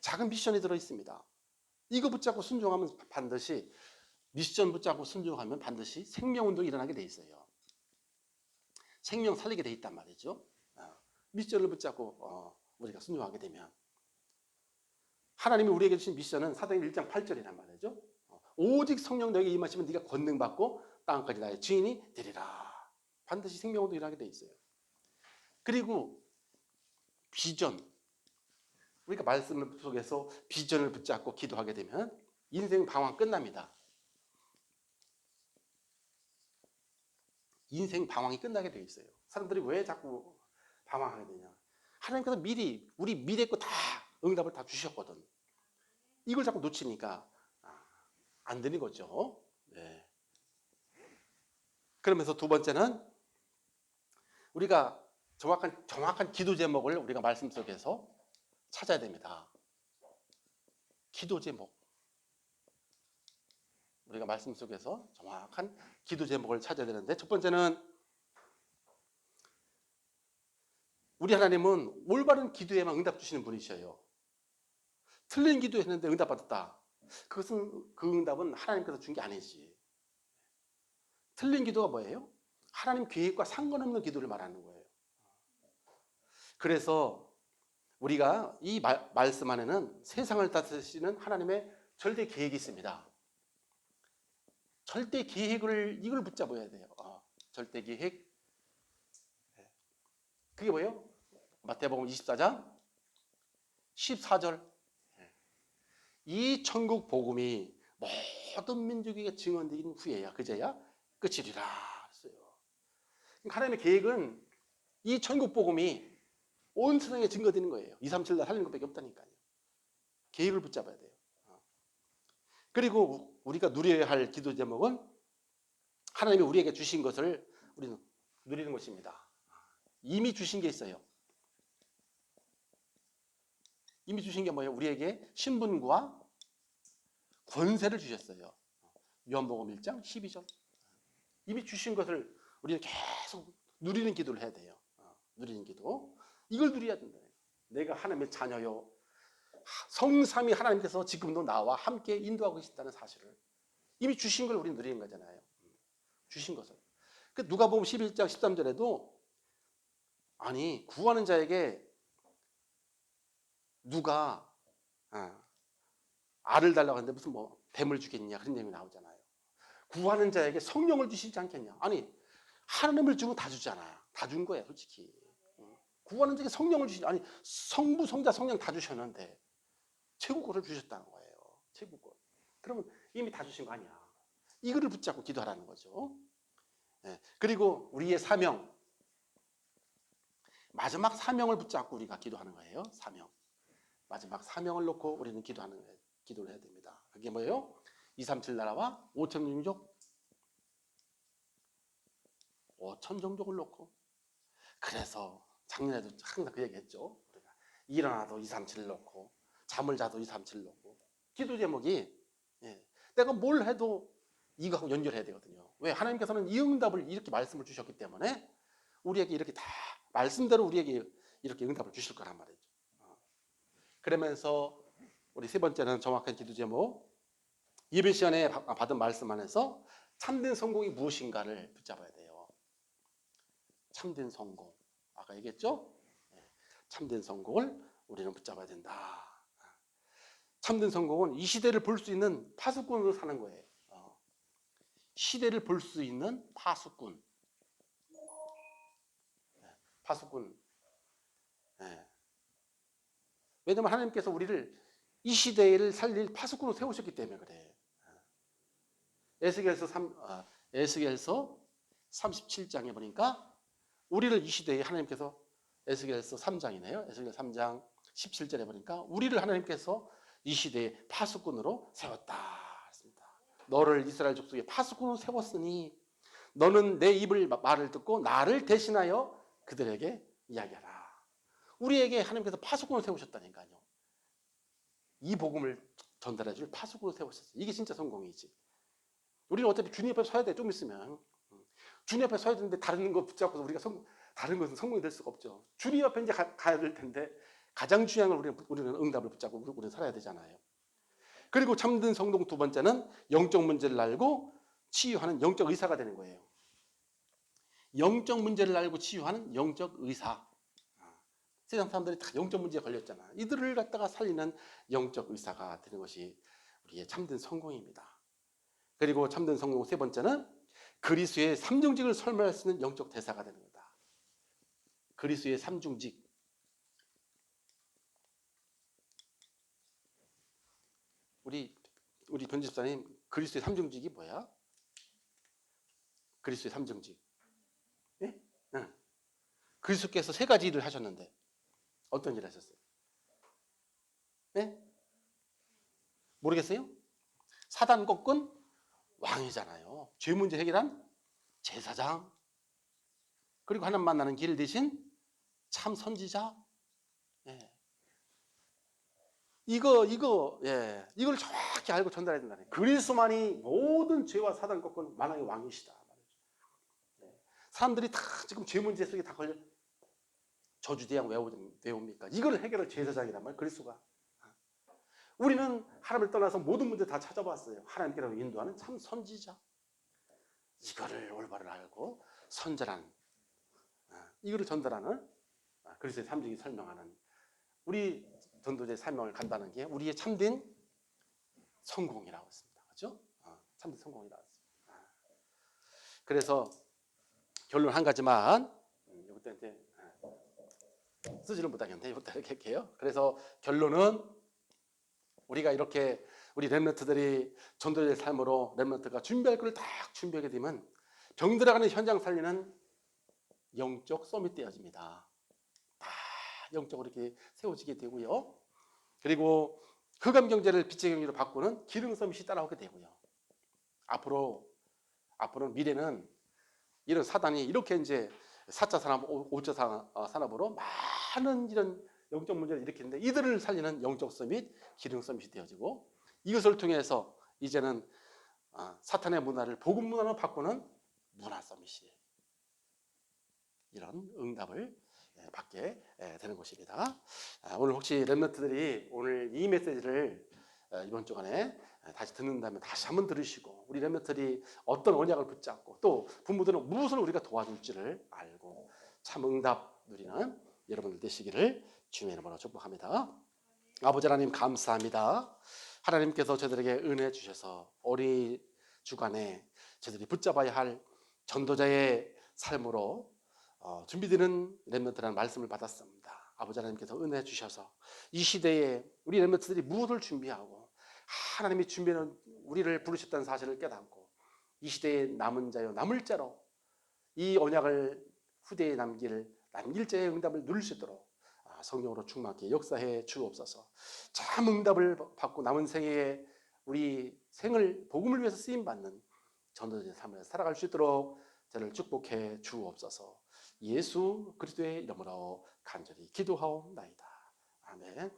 작은 미션이 들어있습니다. 이거 붙잡고 순종하면 반드시 미션 붙잡고 순종하면 반드시 생명운동이 일어나게 돼 있어요. 생명 살리게 돼 있단 말이죠. 미션을 붙잡고 우리가 순종하게 되면 하나님이 우리에게 주신 미션은 사도행 1장 8절이란 말이죠. 오직 성령 너에게 임하시면 네가 권능받고 땅까지 나의 주인이 되리라. 반드시 생명운동이 일어나게 돼 있어요. 그리고 비전, 우리가 말씀 속에서 비전을 붙잡고 기도하게 되면 인생 방황 끝납니다. 인생 방황이 끝나게 돼 있어요. 사람들이 왜 자꾸 방황하게 되냐? 하나님께서 미리 우리 미래 거 다 응답을 다 주셨거든. 이걸 자꾸 놓치니까 안 되는 거죠. 네. 그러면서 두 번째는 우리가 정확한 기도 제목을 우리가 말씀 속에서 찾아야 됩니다. 기도 제목. 우리가 말씀 속에서 정확한 기도 제목을 찾아야 되는데 첫 번째는 우리 하나님은 올바른 기도에만 응답 주시는 분이셔요. 틀린 기도했는데 응답 받았다. 그것은 그 응답은 하나님께서 준 게 아니지. 틀린 기도가 뭐예요? 하나님 계획과 상관없는 기도를 말하는 거예요. 그래서 우리가 이 말씀 안에는 세상을 다스리시는 하나님의 절대 계획이 있습니다. 절대 계획을 이걸 붙잡아야 돼요. 절대 계획. 그게 뭐예요? 마태복음 24장 14절. 이 천국 복음이 모든 민족에게 증언되긴 후에야 그제야 끝이리라 했어요. 하나님의 계획은 이 천국 복음이 온 세상에 증거되는 거예요. 2, 3, 7 날 살리는 것밖에 없다니까요. 계획을 붙잡아야 돼요. 그리고 우리가 누려야 할 기도 제목은 하나님이 우리에게 주신 것을 우리는 누리는 것입니다. 이미 주신 게 있어요. 이미 주신 게 뭐예요? 우리에게 신분과 권세를 주셨어요. 요한복음 1장 12절. 이미 주신 것을 우리는 계속 누리는 기도를 해야 돼요. 누리는 기도. 이걸 누려야 된다. 내가 하나님의 자녀요. 성삼위 하나님께서 지금도 나와 함께 인도하고 계신다는 사실을 이미 주신 걸 우리는 누리는 거잖아요. 주신 것을. 누가복음 11장 13절에도 아니 구하는 자에게 누가 알을 달라고 하는데 무슨 뭐 뱀을 주겠냐 그런 내용이 나오잖아요. 구하는 자에게 성령을 주시지 않겠냐. 아니 하나님을 주면 다 주잖아. 다 준 거야 솔직히. 구하는 자에게 성령을 주시지. 아니 성부 성자 성령 다 주셨는데 최고 거를 주셨다는 거예요. 최고권. 그러면 이미 다 주신 거 아니야. 이거를 붙잡고 기도하라는 거죠. 예. 그리고 우리의 사명, 마지막 사명을 붙잡고 우리가 기도하는 거예요. 사명. 마지막 사명을 놓고 우리는 기도를 해야 됩니다. 그게 뭐예요? 237 나라와 5천 종족, 5천 종족을 놓고. 그래서 작년에도 항상 그 얘기했죠. 우리가 일어나도 237 놓고, 잠을 자도 237 놓고. 기도 제목이 내가 뭘 해도 이거하고 연결해야 되거든요. 왜? 하나님께서는 이 응답을 이렇게 말씀을 주셨기 때문에 우리에게 이렇게 다 말씀대로 우리에게 이렇게 응답을 주실 거란 말이죠. 그러면서 우리 세 번째는 정확한 기도 제목, 예배 시간에 받은 말씀 안에서 참된 성공이 무엇인가를 붙잡아야 돼요. 참된 성공. 아까 얘기했죠? 참된 성공을 우리는 붙잡아야 된다. 참된 성공은 이 시대를 볼 수 있는 파수꾼으로 사는 거예요. 시대를 볼 수 있는 파수꾼. 파수꾼. 왜냐하면 하나님께서 우리를 이 시대를 살릴 파수꾼으로 세우셨기 때문에 그래. 에스겔서 37장에 보니까 우리를 이 시대에 하나님께서 에스겔서 3장이네요. 에스겔 3장 17절에 보니까 우리를 하나님께서 이 시대의 파수꾼으로 세웠다. 너를 이스라엘 족속의 파수꾼으로 세웠으니 너는 내 입을 말을 듣고 나를 대신하여 그들에게 이야기하라. 우리에게 하나님께서 파수꾼을 세우셨다니까요. 이 복음을 전달해 줄 파수꾼을 세우셨어요. 이게 진짜 성공이지. 우리는 어차피 주님 앞에 서야 돼. 좀 있으면 주님 앞에 서야 되는데 다른 거 붙잡고서 우리가 다른 것은 성공이 될 수가 없죠. 주님 앞에 이제 가야 될 텐데 가장 중요한 걸 우리는 응답을 붙잡고 우리는 살아야 되잖아요. 그리고 참된 성공 두 번째는 영적 문제를 알고 치유하는 영적 의사가 되는 거예요. 영적 문제를 알고 치유하는 영적 의사. 세상 사람들이 다 영적 문제에 걸렸잖아. 이들을 갖다가 살리는 영적 의사가 되는 것이 우리의 참된 성공입니다. 그리고 참된 성공 세 번째는 그리스도의 삼중직을 설명할 수 있는 영적 대사가 되는 거다. 그리스도의 삼중직. 우리 변집사님, 그리스도의 삼중직이 뭐야? 그리스도의 삼중직. 예? 응. 그리스도께서 세 가지 일을 하셨는데 어떤 일을 하셨어요? 예? 모르겠어요? 사단 꺾은 왕이잖아요. 죄 문제 해결한 제사장. 그리고 하나님 만나는 길 대신 참 선지자. 예. 이걸 정확히 알고 전달해야 된다네. 그리스도만이 모든 죄와 사단 꺾은 만왕의 왕이시다. 사람들이 다 지금 죄 문제 속에 다 걸려 저주대양 외웁니까? 이걸 해결할 제사장이란 말이에요. 그리스도가. 우리는 하나님을 떠나서 모든 문제 다 찾아봤어요. 하나님께로 인도하는 참 선지자. 이거를 올바로 알고 선전하는, 이거를 전달하는 그리스도의 삼중이 설명하는 우리 전도자의 사명을 간다는 게 우리의 참된 성공이라고 했습니다. 그렇죠? 참된 성공이라고 했습니다. 그래서 결론 한 가지만 이것도 이제 쓰지를 못하겠네. 이것도 이렇게 할게요. 그래서 결론은 우리가 이렇게 우리 렘넌트들이 전도자의 삶으로 렘넌트가 준비할 걸 딱 준비하게 되면 병 들어가는 현장 살리는 영적 서밋 되어집니다. 다 영적으로 이렇게 세워지게 되고요. 그리고 흑암 경제를 빛의 경제로 바꾸는 기능 서밋이 따라오게 되고요. 앞으로 미래는 이런 사단이 이렇게 이제 4차 산업, 5차 산업으로 많은 이런 영적 문제를 일으키는데 이들을 살리는 영적 서밋, 기능 서밋이 되어지고 이것을 통해서 이제는 사탄의 문화를 복음 문화로 바꾸는 문화 서밋이 이런 응답을 받게 되는 것입니다. 오늘 혹시 렘넌트들이 오늘 이 메시지를 이번 주간에 다시 듣는다면 다시 한번 들으시고 우리 렘넌트들이 어떤 언약을 붙잡고 또 부모들은 무엇을 우리가 도와줄지를 알고 참 응답 누리는 여러분들 되시기를 주님의 이름으로 축복합니다. 아버지 하나님 감사합니다. 하나님께서 저들에게 은혜 주셔서 우리 주간에 저들이 붙잡아야 할 전도자의 삶으로 준비되는 렘넌트라는 말씀을 받았습니다. 아버지 하나님께서 은혜 주셔서 이 시대에 우리 렘넌트들이 무엇을 준비하고 하나님이 준비는 우리를 부르셨다는 사실을 깨닫고 이 시대의 남은 자요 남을 자로 이 언약을 후대에 남길 자의 응답을 누릴 수 있도록 성령으로 충만하게 역사해 주옵소서. 참 응답을 받고 남은 생애에 우리 생을 복음을 위해서 쓰임 받는 전도자의 삶을 살아갈 수 있도록 저를 축복해 주옵소서. 예수 그리스도의 이름으로 간절히 기도하옵나이다. 아멘.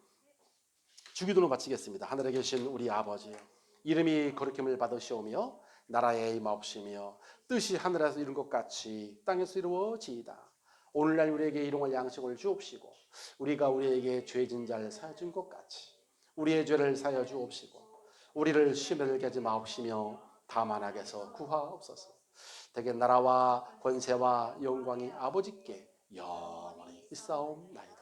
주기도로 마치겠습니다. 하늘에 계신 우리 아버지, 이름이 거룩함을 받으시오며 나라의 임하옵시며 뜻이 하늘에서 이룬 것 같이 땅에서 이루어지이다. 오늘날 우리에게 일용할 양식을 주옵시고 우리가 우리에게 죄진 자를 사여 준 것 같이 우리의 죄를 사여 주옵시고 우리를 시험에 들게 하지 마옵시며 다만 악에서 구하옵소서. 대개 나라와 권세와 영광이 아버지께 영원히 있사옵나이다.